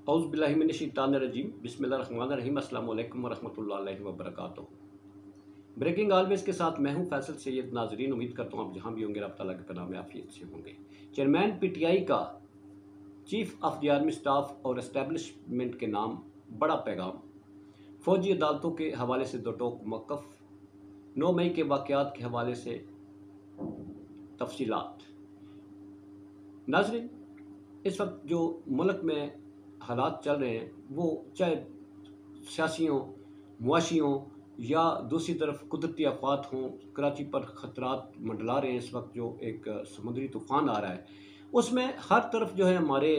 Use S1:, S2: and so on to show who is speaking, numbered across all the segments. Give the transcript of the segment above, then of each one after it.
S1: औज़ुबिल्लाहिमिनश्शैतानिर्रजीम बिस्मिल्लाहिर्रहमानिर्रहीम अस्सलाम वालेकुम वरहमतुल्लाहि वबरकातुहू। ब्रेकिंग ऑलवेज के साथ मैं हूं फैसल सैयद। नाजरीन, उम्मीद करता हूं आप जहां भी होंगे रब ताला के पनाह में आफियत से होंगे। चेयरमैन पीटीआई का chief of the army staff और एस्टेब्लिशमेंट के नाम बड़ा पैगाम। फौजी अदालतों के हवाले से दो टोक मौक़िफ़। 9 मई के वाक़यात के हवाले से तफसीलात। नाजरीन, इस वक्त जो मुल्क में हालात चल रहे हैं वो चाहे सियासियों, मुआशियों या दूसरी तरफ कुदरती आफात हों, कराची पर ख़तरात मंडला रहे हैं। इस वक्त जो एक समुद्री तूफ़ान आ रहा है उसमें हर तरफ जो है हमारे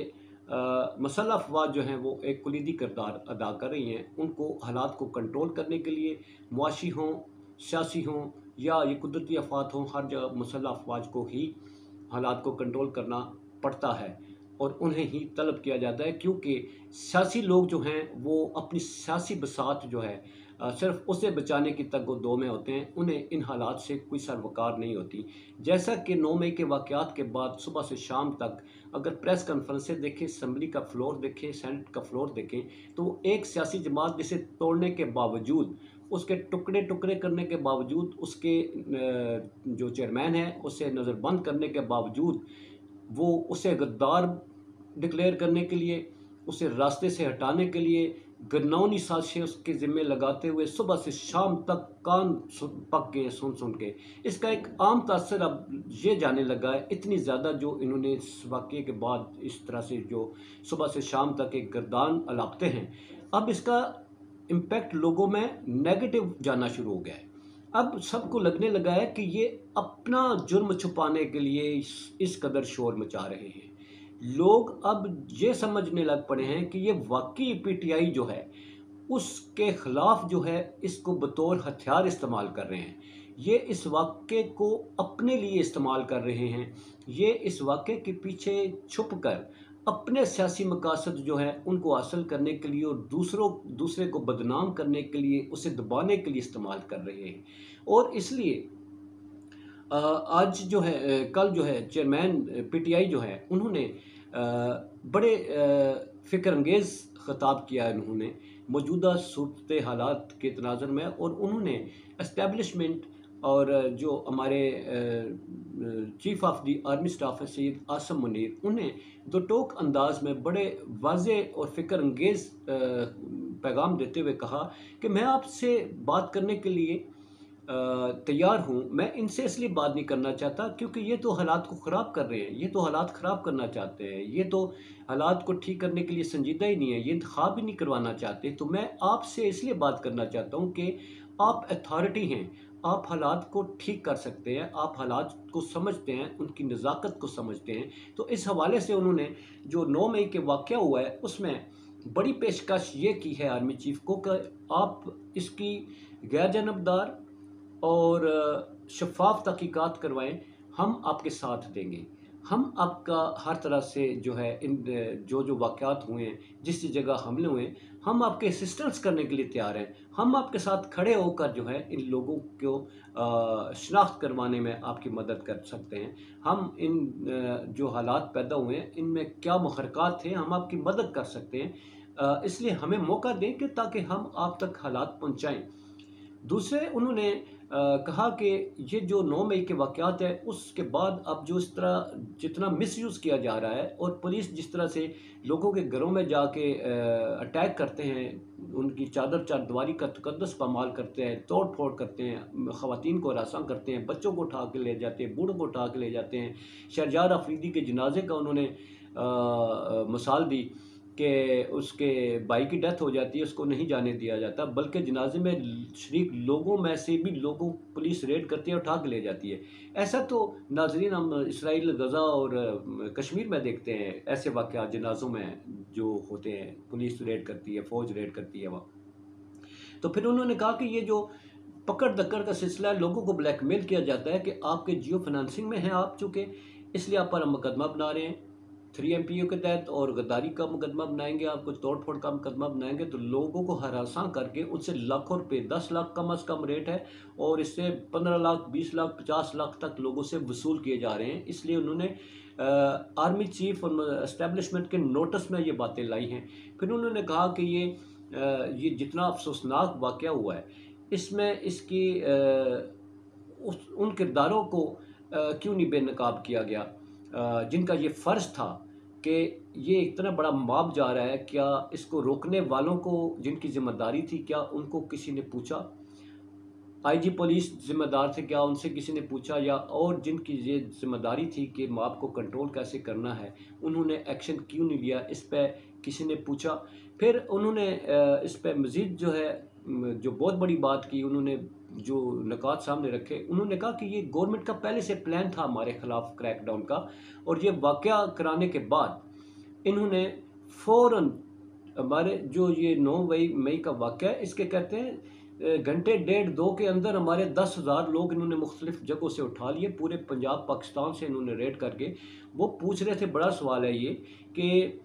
S1: मसल्ह अफ़वाज जो हैं वो एक कुलीदी किरदार अदा कर रही हैं। उनको हालात को कंट्रोल करने के लिए मुआशी हों, सियासी हों या ये कुदरती आफात हों, हर जगह मसल्ह अफ़वाज को ही हालात को कंट्रोल करना पड़ता है और उन्हें ही तलब किया जाता है, क्योंकि सियासी लोग जो हैं वो अपनी सियासी बसात जो है सिर्फ उसे बचाने की तगो-दो में होते हैं। उन्हें इन हालात से कोई सरोकार नहीं होती। जैसा कि 9 मई के वाक़यात के बाद सुबह से शाम तक अगर प्रेस कॉन्फ्रेंसें देखें, असम्बली का फ्लोर देखें, सेनेट का फ्लोर देखें, तो एक सियासी जमात जिसे तोड़ने के बावजूद, उसके टुकड़े टुकड़े करने के बावजूद, उसके जो चेयरमैन है उसे नज़रबंद करने के बावजूद, वो उसे गद्दार डिक्लेयर करने के लिए, उसे रास्ते से हटाने के लिए घिनौनी साजिशें उसके ज़िम्मे लगाते हुए सुबह से शाम तक कान पक गए सुन सुन के। इसका एक आम तासर अब ये जाने लगा है, इतनी ज़्यादा जो इन्होंने इस वाक़ये के बाद इस तरह से जो सुबह से शाम तक एक गर्दान अलापते हैं, अब इसका इम्पैक्ट लोगों में नेगेटिव जाना शुरू हो गया है। अब सबको लगने लगा है कि ये अपना जुर्म छुपाने के लिए इस कदर शोर मचा रहे हैं। लोग अब ये समझने लग पड़े हैं कि ये वाकई पीटीआई जो है उसके ख़िलाफ़ जो है इसको बतौर हथियार इस्तेमाल कर रहे हैं। ये इस वाक़ये को अपने लिए इस्तेमाल कर रहे हैं। ये इस वाक़ये के पीछे छुप कर अपने सियासी मकासद जो है उनको हासिल करने के लिए और दूसरे को बदनाम करने के लिए, उसे दबाने के लिए इस्तेमाल कर रहे हैं। और इसलिए आज जो है कल जो है चेयरमैन पीटीआई जो है उन्होंने बड़े फ़िक्र अंगेज़ ख़िताब किया है उन्होंने मौजूदा सूरत हालात के तनाज़ुर में, और उन्होंने एस्टेब्लिशमेंट और जो हमारे chief of the army staff है सैयद आसिम मुनीर, उन्हें दो टोक अंदाज में बड़े वाज़े और फ़िक्र अंगेज़ पैगाम देते हुए कहा कि मैं आपसे बात करने के लिए तैयार हूँ। मैं इनसे इसलिए बात नहीं करना चाहता क्योंकि ये तो हालात को ख़राब कर रहे हैं, ये तो हालात ख़राब करना चाहते हैं, ये तो हालात को ठीक करने के लिए संजीदा ही नहीं है, ये इंतखाब भी नहीं करवाना चाहते। तो मैं आपसे इसलिए बात करना चाहता हूँ कि आप अथॉरिटी हैं, आप हालात को ठीक कर सकते हैं, आप हालात को समझते हैं, उनकी नज़ाकत को समझते हैं। तो इस हवाले से उन्होंने जो 9 मई के वाक़या हुआ है उसमें बड़ी पेशकश ये की है आर्मी चीफ़ को कि आप इसकी गैर जानबदार और शफ़ाफ़ तहक़ीक़ात करवाएँ, हम आपके साथ देंगे। हम आपका हर तरह से जो है इन जो वाक़यात हुए हैं, जिस जगह हमले हुए हैं, हम आपके असिस्टेंस करने के लिए तैयार हैं। हम आपके साथ खड़े होकर जो है इन लोगों को शनाख्त करवाने में आपकी मदद कर सकते हैं। हम इन जो हालात पैदा हुए हैं, इनमें क्या मुहर्रिकात थे, हम आपकी मदद कर सकते हैं। इसलिए हमें मौका दें कि ताकि हम आप तक हालात पहुँचाएँ। दूसरे उन्होंने कहा कि ये जो 9 मई के वाक़यात है उसके बाद अब जो इस तरह जितना मिसयूज़ किया जा रहा है और पुलिस जिस तरह से लोगों के घरों में जाके अटैक करते हैं, उनकी चारदीवारी का तकद्दुस पामाल करते हैं, तोड़-फोड़ करते हैं, ख़वातीन को हरासा करते हैं, बच्चों को उठा के ले जाते हैं, बूढ़ों को उठा के ले जाते हैं। शहरयार अफरीदी के जनाजे का उन्होंने मिसाल दी कि उसके भाई की डेथ हो जाती है, उसको नहीं जाने दिया जाता, बल्कि जनाजे में शरीक लोगों में से भी लोगों पुलिस रेड करती है, उठा के ले जाती है। ऐसा तो नाज़रीन हम इसराइल, गज़ा और कश्मीर में देखते हैं, ऐसे वाक़यात जनाज़ों में जो होते हैं, पुलिस रेड करती है, फ़ौज रेड करती है वहाँ। तो फिर उन्होंने कहा कि ये जो पकड़-दक्कड़ का सिलसिला है, लोगों को ब्लैकमेल किया जाता है कि आपके जियो फाइनेंसिंग में हैं आप, चूँकि इसलिए आप पर हम मुकदमा बना रहे हैं 3 एमपीओ के तहत, और गद्दारी का मुकदमा बनाएंगे, आपको तोड़-फोड़ का मुकदमा बनाएंगे। तो लोगों को हरासा करके उनसे लाखों रुपए, 10 लाख कम अज़ कम रेट है और इससे 15 लाख, 20 लाख, 50 लाख तक लोगों से वसूल किए जा रहे हैं। इसलिए उन्होंने आर्मी चीफ और इस्टेब्लिशमेंट के नोटिस में ये बातें लाई हैं। फिर उन्होंने कहा कि ये जितना अफसोसनाक वाक़या हुआ है, इसमें इसकी उन किरदारों को क्यों नहीं बेनकाब किया गया, जिनका ये फ़र्ज़ था कि ये इतना बड़ा मॉब जा रहा है, क्या इसको रोकने वालों को जिनकी ज़िम्मेदारी थी, क्या उनको किसी ने पूछा? आईजी पुलिस ज़िम्मेदार थे, क्या उनसे किसी ने पूछा? या और जिनकी ये ज़िम्मेदारी थी कि मॉब को कंट्रोल कैसे करना है, उन्होंने एक्शन क्यों नहीं लिया? इस पे किसी ने पूछा? फिर उन्होंने इस पे मज़ीद जो है जो बहुत बड़ी बात की, उन्होंने जो नुकात सामने रखे, उन्होंने कहा कि ये गवर्नमेंट का पहले से प्लान था हमारे ख़िलाफ़ क्रैकडाउन का, और ये वाक़या कराने के बाद इन्होंने फ़ौरन हमारे जो ये 9 मई का वाक़या है, इसके कहते हैं घंटे डेढ़ 2 के अंदर हमारे 10,000 लोग इन्होंने मुख्तलिफ जगहों से उठा लिए, पूरे पंजाब पाकिस्तान से इन्होंने रेड करके। वो पूछ रहे थे, बड़ा सवाल है ये, कि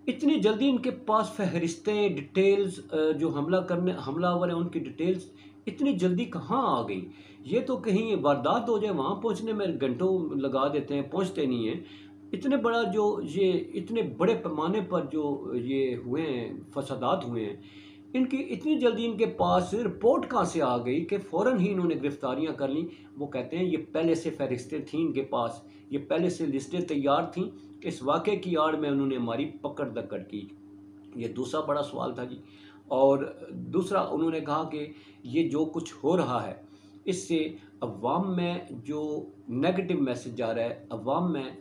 S1: इतनी जल्दी इनके पास फ़हरिस्तें, डिटेल्स, जो हमलावर हैं उनकी डिटेल्स इतनी जल्दी कहाँ आ गई? ये तो कहीं वारदात हो जाए, वहाँ पहुँचने में घंटों लगा देते हैं, पहुँचते नहीं हैं। इतने बड़ा जो ये इतने बड़े पैमाने पर जो ये हुए हैं, फसादात हुए हैं, इनकी इतनी जल्दी इनके पास रिपोर्ट कहाँ से आ गई कि फ़ौरन ही इन्होंने गिरफ्तारियां कर लीं? वो कहते हैं ये पहले से फ़हरिस्तें थीं इनके पास, ये पहले से लिस्टें तैयार थीं, इस वाक़े की आड़ में उन्होंने हमारी पकड़-दकड़ की। ये दूसरा बड़ा सवाल था जी। और दूसरा उन्होंने कहा कि ये जो कुछ हो रहा है, इससे अवाम में जो नेगेटिव मैसेज जा रहा है, अवाम में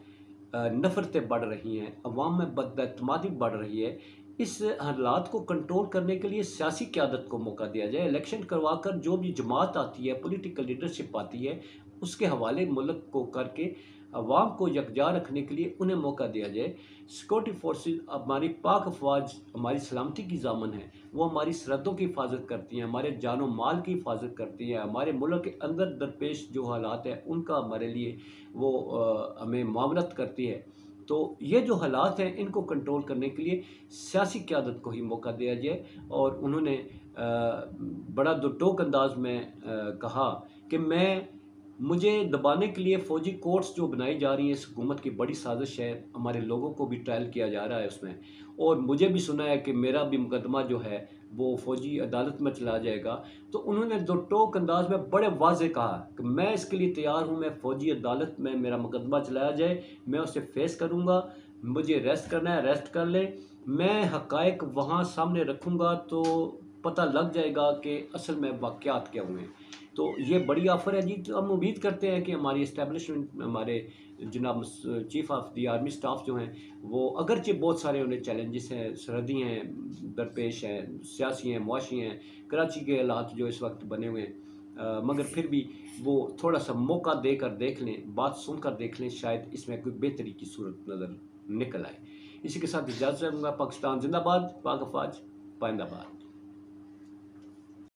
S1: नफ़रतें बढ़ रही हैं, अवाम में बदएतमादी बढ़ रही है। इस हालात को कंट्रोल करने के लिए सियासी क़यादत को मौका दिया जाए। इलेक्शन करवाकर जो भी जमात आती है, पॉलिटिकल लीडरशिप आती है, उसके हवाले मुल्क को करके अवाम को यकजा रखने के लिए उन्हें मौका दिया जाए। सिक्योरिटी फोर्सेस, हमारी पाक अफवाज हमारी सलामती की ज़ामन है, वो हमारी सरहदों की हिफाजत करती हैं, हमारे जानो माल की हिफाजत करती हैं, हमारे मुल्क के अंदर दरपेश जो हालात हैं उनका हमारे लिए वो हमें मुआवनत करती है। तो ये जो हालात हैं, इनको कंट्रोल करने के लिए सियासी क़यादत को ही मौका दिया जाए। और उन्होंने बड़ा दुटोक अंदाज में कहा कि मुझे दबाने के लिए फ़ौजी कोर्ट्स जो बनाई जा रही हैं, इस हुकूमत की बड़ी साजिश है, हमारे लोगों को भी ट्रायल किया जा रहा है उसमें, और मुझे भी सुना है कि मेरा भी मुकदमा जो है वो फ़ौजी अदालत में चला जाएगा। तो उन्होंने दो टोक अंदाज में बड़े वाज़ेह कहा कि मैं इसके लिए तैयार हूँ, मैं फ़ौजी अदालत में मेरा मुकदमा चलाया जाए, मैं उसे फेस करूँगा, मुझे अरेस्ट करना है अरेस्ट कर लें, मैं हक़ाइक़ वहाँ सामने रखूँगा तो पता लग जाएगा कि असल में वाक़यात क्या हुए हैं। तो ये बड़ी ऑफ़र है जी। तो हम उम्मीद करते हैं कि हमारी इस्टेब्लिशमेंट, हमारे जनाब chief of the army staff जो हैं, वो अगरचे बहुत सारे उन्हें चैलेंजेस हैं, सरहदी हैं, दरपेश हैं, सियासी हैं, मुआशी हैं, कराची के हालात जो इस वक्त बने हुए हैं, मगर फिर भी वो थोड़ा सा मौका देकर देख लें, बात सुनकर देख लें, शायद इसमें कोई बेहतरी की सूरत नज़र निकल आए। इसी के साथ इजाज़त चाहूँगा। पाकिस्तान जिंदाबाद, पाक अफवाज पाइंदाबाद।